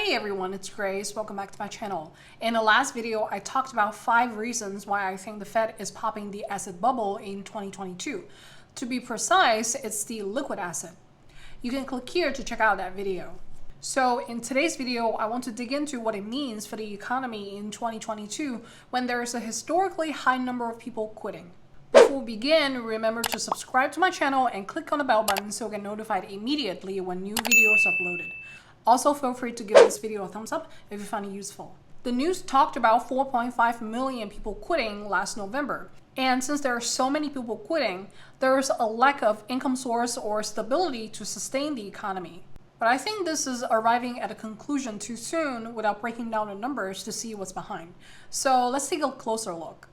Hey everyone, it's Grace. Welcome back to my channel. In the last video, I talked about 5 reasons why I think the Fed is popping the asset bubble in 2022. To be precise, it's the liquid asset. You can click here to check out that video. So in today's video, I want to dig into what it means for the economy in 2022 when there is a historically high number of people quitting. Before we begin, remember to subscribe to my channel and click on the bell button so you get notified immediately when new videos are uploaded. Also, feel free to give this video a thumbs up if you find it useful. The news talked about 4.5 million people quitting last November. And since there are so many people quitting, there is a lack of income source or stability to sustain the economy. But I think this is arriving at a conclusion too soon without breaking down the numbers to see what's behind. So let's take a closer look.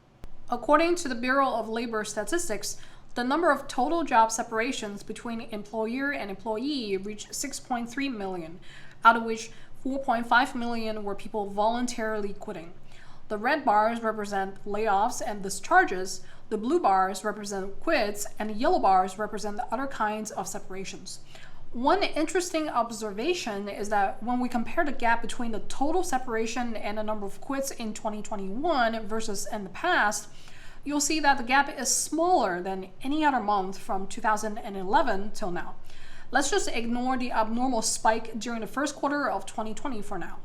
According to the Bureau of Labor Statistics, the number of total job separations between employer and employee reached 6.3 million, out of which 4.5 million were people voluntarily quitting. The red bars represent layoffs and discharges, the blue bars represent quits, and the yellow bars represent the other kinds of separations. One interesting observation is that when we compare the gap between the total separation and the number of quits in 2021 versus in the past, you'll see that the gap is smaller than any other month from 2011 till now. Let's just ignore the abnormal spike during the first quarter of 2020 for now.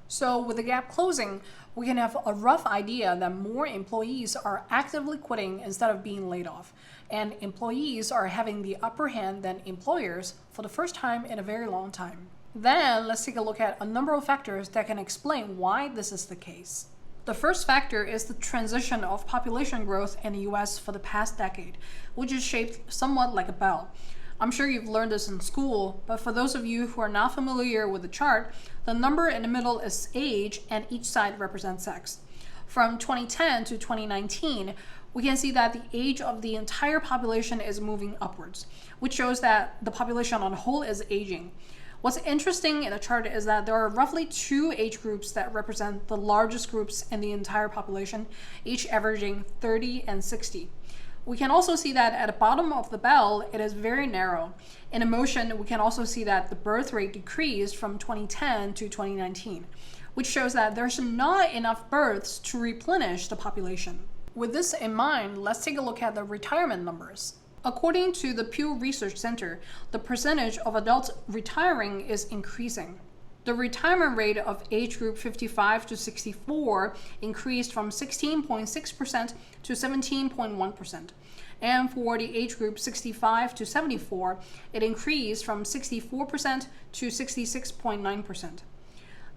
So with the gap closing, we can have a rough idea that more employees are actively quitting instead of being laid off, and employees are having the upper hand than employers for the first time in a very long time. Then let's take a look at a number of factors that can explain why this is the case. The first factor is the transition of population growth in the US for the past decade, which is shaped somewhat like a bell. I'm sure you've learned this in school, but for those of you who are not familiar with the chart, the number in the middle is age and each side represents sex. From 2010 to 2019, we can see that the age of the entire population is moving upwards, which shows that the population on the whole is aging. What's interesting in the chart is that there are roughly 2 age groups that represent the largest groups in the entire population, each averaging 30 and 60. We can also see that at the bottom of the bell, it is very narrow. In emotion, we can also see that the birth rate decreased from 2010 to 2019, which shows that there's not enough births to replenish the population. With this in mind, let's take a look at the retirement numbers. According to the Pew Research Center, the percentage of adults retiring is increasing. The retirement rate of age group 55 to 64 increased from 16.6% to 17.1%. And for the age group 65 to 74, it increased from 64% to 66.9%.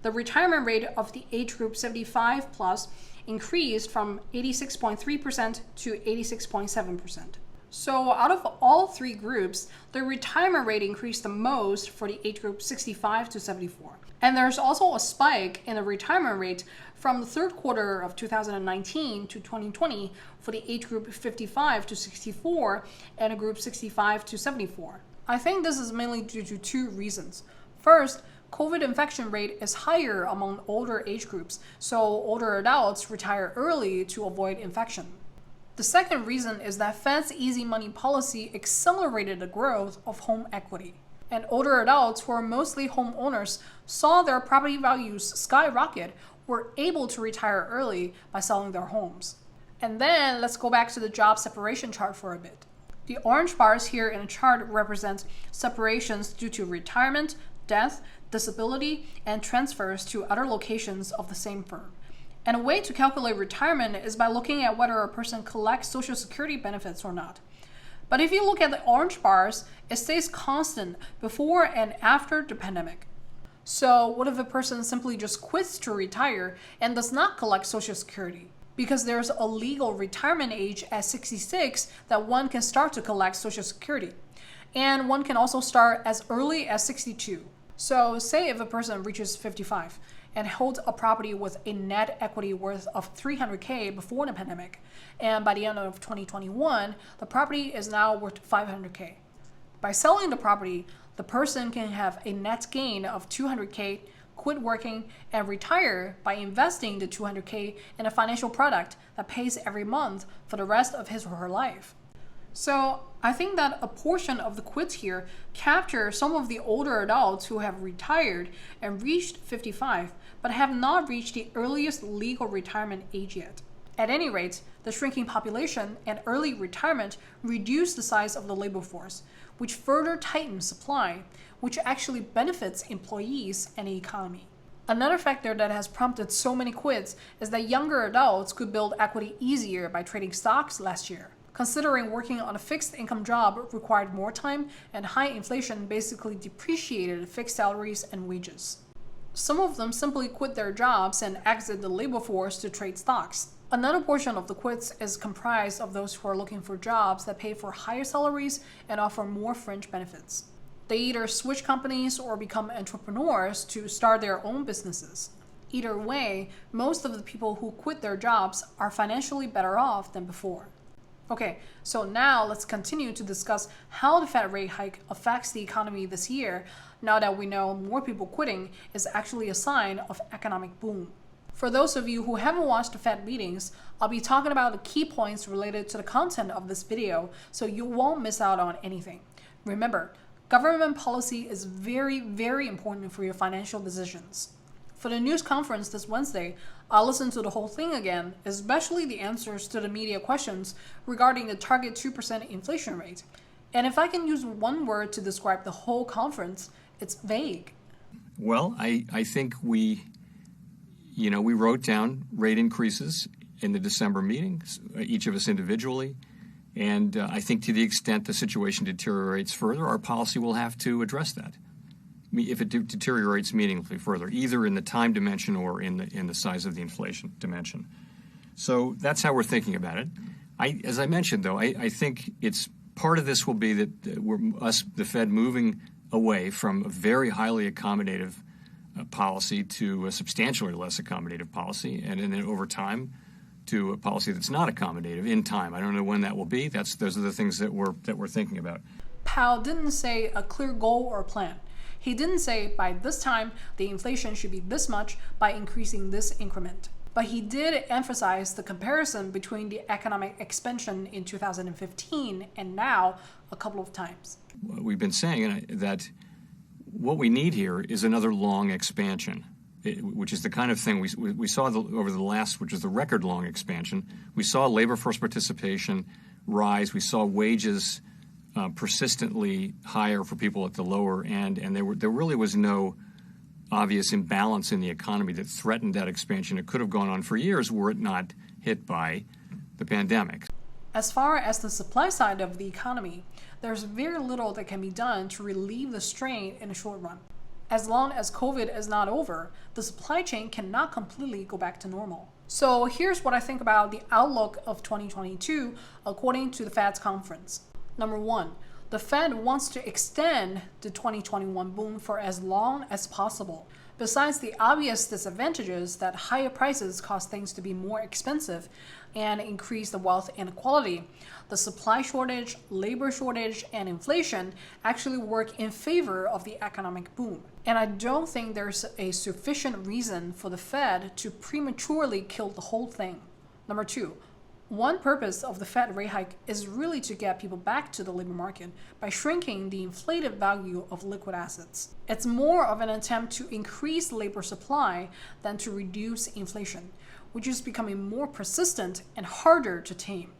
The retirement rate of the age group 75 plus increased from 86.3% to 86.7%. So out of all 3 groups, the retirement rate increased the most for the age group 65 to 74. And there's also a spike in the retirement rate from the third quarter of 2019 to 2020 for the age group 55 to 64 and a group 65 to 74. I think this is mainly due to 2 reasons. First, COVID infection rate is higher among older age groups, so older adults retire early to avoid infection. The second reason is that Fed's easy money policy accelerated the growth of home equity. And older adults who are mostly homeowners saw their property values skyrocket, were able to retire early by selling their homes. And then let's go back to the job separation chart for a bit. The orange bars here in the chart represent separations due to retirement, death, disability, and transfers to other locations of the same firm. And a way to calculate retirement is by looking at whether a person collects Social Security benefits or not. But if you look at the orange bars, it stays constant before and after the pandemic. So what if a person simply just quits to retire and does not collect Social Security? Because there's a legal retirement age at 66 that one can start to collect Social Security. And one can also start as early as 62. So say if a person reaches 55 and holds a property with a net equity worth of 300K before the pandemic, and by the end of 2021, the property is now worth 500K. By selling the property, the person can have a net gain of 200K, quit working, and retire by investing the 200K in a financial product that pays every month for the rest of his or her life. So I think that a portion of the quits here capture some of the older adults who have retired and reached 55, but have not reached the earliest legal retirement age yet. At any rate, the shrinking population and early retirement reduce the size of the labor force, which further tightens supply, which actually benefits employees and the economy. Another factor that has prompted so many quits is that younger adults could build equity easier by trading stocks last year. Considering working on a fixed income job required more time and high inflation basically depreciated fixed salaries and wages. Some of them simply quit their jobs and exit the labor force to trade stocks. Another portion of the quits is comprised of those who are looking for jobs that pay for higher salaries and offer more fringe benefits. They either switch companies or become entrepreneurs to start their own businesses. Either way, most of the people who quit their jobs are financially better off than before. Okay, so now let's continue to discuss how the Fed rate hike affects the economy this year, now that we know more people quitting is actually a sign of economic boom. For those of you who haven't watched the Fed meetings, I'll be talking about the key points related to the content of this video, so you won't miss out on anything. Remember, government policy is very, very important for your financial decisions. For the news conference this Wednesday, I'll listen to the whole thing again, especially the answers to the media questions regarding the target 2% inflation rate. And if I can use one word to describe the whole conference, it's vague. Well, I think we wrote down rate increases in the December meetings, each of us individually. And I think to the extent the situation deteriorates further, our policy will have to address that. If it deteriorates meaningfully further, either in the time dimension or in the size of the inflation dimension. So that's how we're thinking about it. As I mentioned, though, I think it's part of this will be that the Fed, moving away from a very highly accommodative policy to a substantially less accommodative policy, and then over time to a policy that's not accommodative in time. I don't know when that will be. Those are the things that we're thinking about. Powell didn't say a clear goal or plan. He didn't say by this time the inflation should be this much by increasing this increment. But he did emphasize the comparison between the economic expansion in 2015 and now a couple of times. We've been saying that what we need here is another long expansion, which is the kind of thing we saw over the last, which is the record long expansion. We saw labor force participation rise. We saw wages persistently higher for people at the lower end, and there really was no obvious imbalance in the economy that threatened that expansion. It could have gone on for years were it not hit by the pandemic. As far as the supply side of the economy, there's very little that can be done to relieve the strain in the short run. As long as COVID is not over, the supply chain cannot completely go back to normal. So here's what I think about the outlook of 2022 according to the Fed's conference. Number one, the Fed wants to extend the 2021 boom for as long as possible. Besides the obvious disadvantages that higher prices cause things to be more expensive and increase the wealth inequality, the supply shortage, labor shortage, and inflation actually work in favor of the economic boom. And I don't think there's a sufficient reason for the Fed to prematurely kill the whole thing. Number two, one purpose of the Fed rate hike is really to get people back to the labor market by shrinking the inflated value of liquid assets. It's more of an attempt to increase labor supply than to reduce inflation, which is becoming more persistent and harder to tame.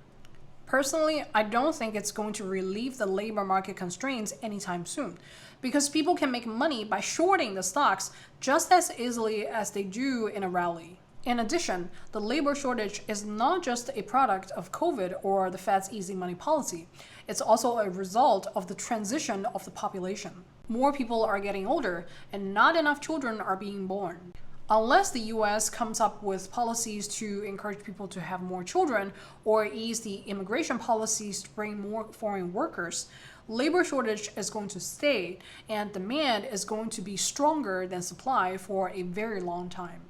Personally, I don't think it's going to relieve the labor market constraints anytime soon, because people can make money by shorting the stocks just as easily as they do in a rally. In addition, the labor shortage is not just a product of COVID or the Fed's easy money policy. It's also a result of the transition of the population. More people are getting older, and not enough children are being born. Unless the US comes up with policies to encourage people to have more children or ease the immigration policies to bring more foreign workers, labor shortage is going to stay, and demand is going to be stronger than supply for a very long time.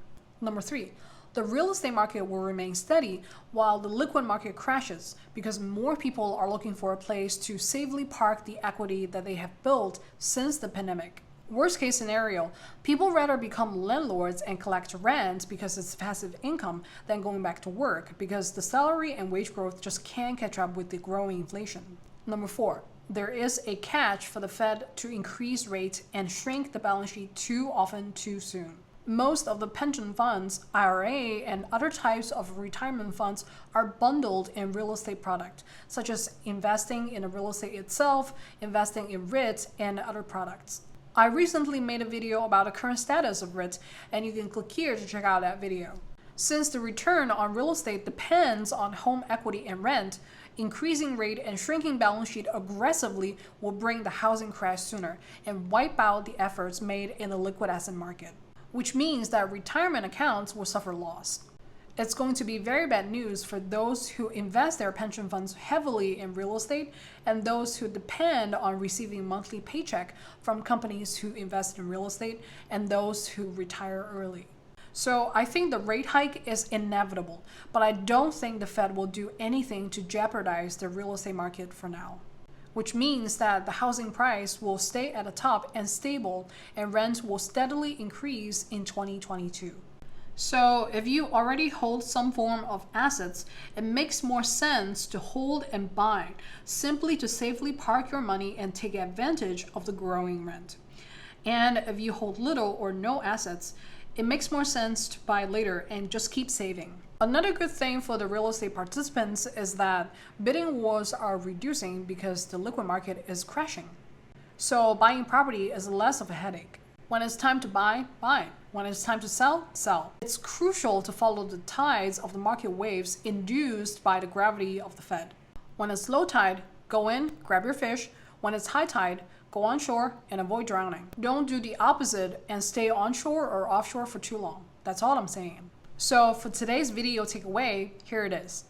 Number three, the real estate market will remain steady while the liquid market crashes because more people are looking for a place to safely park the equity that they have built since the pandemic. Worst case scenario, people rather become landlords and collect rent because it's passive income than going back to work because the salary and wage growth just can't catch up with the growing inflation. Number 4, there is a catch for the Fed to increase rates and shrink the balance sheet too often too soon. Most of the pension funds, IRA, and other types of retirement funds are bundled in real estate products, such as investing in the real estate itself, investing in REITs, and other products. I recently made a video about the current status of REITs, and you can click here to check out that video. Since the return on real estate depends on home equity and rent, increasing rate and shrinking balance sheet aggressively will bring the housing crash sooner and wipe out the efforts made in the liquid asset market, which means that retirement accounts will suffer loss. It's going to be very bad news for those who invest their pension funds heavily in real estate and those who depend on receiving monthly paycheck from companies who invest in real estate and those who retire early. So I think the rate hike is inevitable, but I don't think the Fed will do anything to jeopardize the real estate market for now, which means that the housing price will stay at the top and stable and rents will steadily increase in 2022. So if you already hold some form of assets, it makes more sense to hold and buy, simply to safely park your money and take advantage of the growing rent. And if you hold little or no assets, it makes more sense to buy later and just keep saving. Another good thing for the real estate participants is that bidding wars are reducing because the liquid market is crashing. So buying property is less of a headache. When it's time to buy, buy. When it's time to sell, sell. It's crucial to follow the tides of the market waves induced by the gravity of the Fed. When it's low tide, go in, grab your fish. When it's high tide, go onshore and avoid drowning. Don't do the opposite and stay onshore or offshore for too long. That's all I'm saying. So for today's video takeaway, here it is.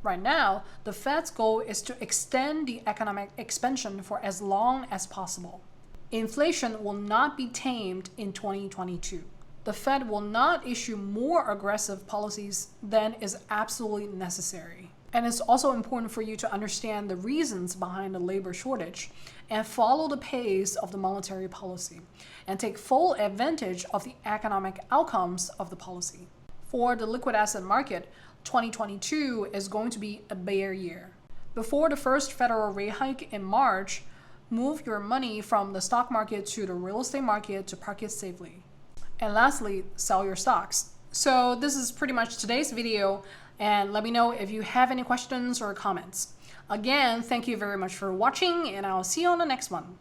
Right now, the Fed's goal is to extend the economic expansion for as long as possible. Inflation will not be tamed in 2022. The Fed will not issue more aggressive policies than is absolutely necessary. And it's also important for you to understand the reasons behind the labor shortage and follow the pace of the monetary policy and take full advantage of the economic outcomes of the policy. For the liquid asset market, 2022 is going to be a bear year. Before the first federal rate hike in March, move your money from the stock market to the real estate market to park it safely. And lastly, sell your stocks. So this is pretty much today's video, and let me know if you have any questions or comments. Again, thank you very much for watching, and I'll see you on the next one.